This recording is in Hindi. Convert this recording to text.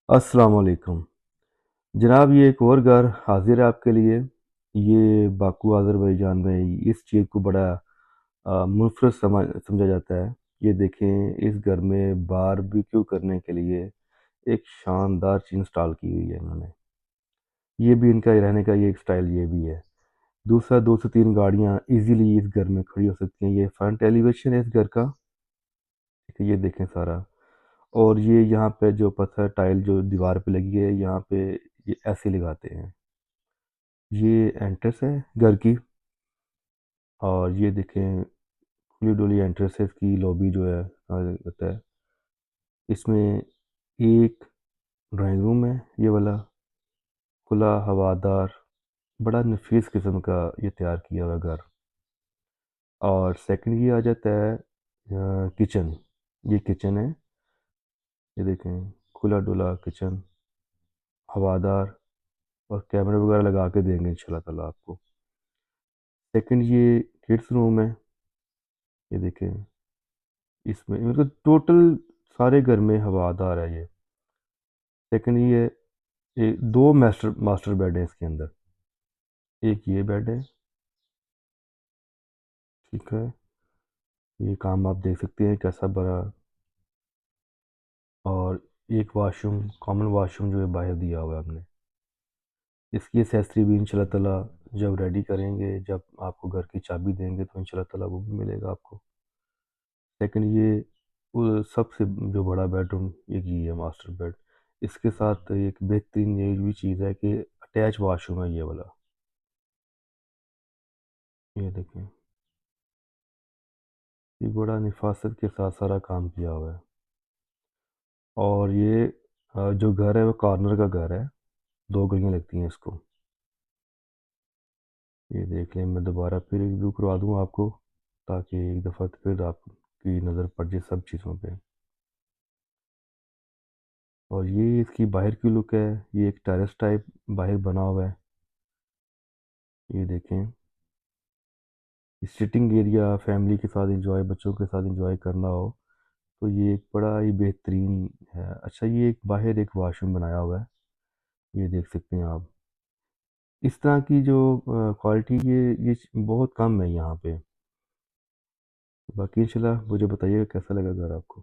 अस्सलाम वालेकुम। जनाब, ये एक और घर हाजिर है आपके लिए। ये बाकू अज़रबैजान में इस चीज़ को बड़ा मुफरत समझा जाता है। ये देखें, इस घर में बारबेक्यू करने के लिए एक शानदार चीज़ इंस्टॉल की हुई है इन्होंने। ये भी इनका रहने का ये एक स्टाइल ये भी है। दूसरा, 2 से 3 गाड़ियाँ इजीली इस घर में खड़ी हो सकती हैं। ये फ्रंट एलिवेशन है इस घर का। ठीक है, ये देखें सारा। और ये यहाँ पे जो पत्थर टाइल जो दीवार पे लगी है, यहाँ पे ये ऐसे लगाते हैं। ये एंट्रेंस है घर की। और ये देखें, खुली डुली एंट्रेंस है इसकी। लॉबी जो है होता है इसमें। एक ड्राइंग रूम है ये वाला, खुला हवादार, बड़ा नफीस किस्म का ये तैयार किया हुआ घर। और सेकंड ये आ जाता है किचन। ये किचन है। ये देखें, खुला डुला किचन, हवादार। और कैमरे वगैरह लगा के देंगे इंशाल्लाह ताला आपको। सेकंड ये किड्स रूम है। ये देखें, इसमें मतलब टोटल सारे घर में हवादार है ये। सेकंड ये दो मास्टर मास्टर बेड है इसके अंदर। एक ये बेड है। ठीक है, ये काम आप देख सकते हैं कैसा बड़ा। और एक वाशरूम, कॉमन वाशरूम जो है बाहर दिया हुआ है हमने। इसकी एसेसरी भी इंशाल्लाह ताला जब रेडी करेंगे, जब आपको घर की चाबी देंगे तो इंशाल्लाह ताला वो भी मिलेगा आपको। सेकंड ये सबसे जो बड़ा बेडरूम एक ये है मास्टर बेड। इसके साथ एक बेहतरीन ये भी चीज़ है कि अटैच वॉशरूम है ये वाला। ये देखें, ये बड़ा निफासत के साथ सारा काम किया हुआ है। और ये जो घर है वो कॉर्नर का घर है। 2 गलियां लगती हैं इसको। ये देख लें, मैं दोबारा फिर एक व्यू करवा दूँ आपको, ताकि एक दफ़ा फिर आपकी नज़र पड़ जाए सब चीज़ों पे। और ये इसकी बाहर की लुक है। ये एक टेरेस टाइप बाहर बना हुआ है। ये देखें, सिटिंग एरिया फैमिली के साथ इंजॉय, बच्चों के साथ इंजॉय करना हो तो ये एक बड़ा ही बेहतरीन है। अच्छा, ये एक बाहर एक वॉशरूम बनाया हुआ है। ये देख सकते हैं आप। इस तरह की जो क्वालिटी ये बहुत कम है यहाँ पे। बाकी इंशाल्लाह मुझे बताइएगा कैसा लगा घर आपको।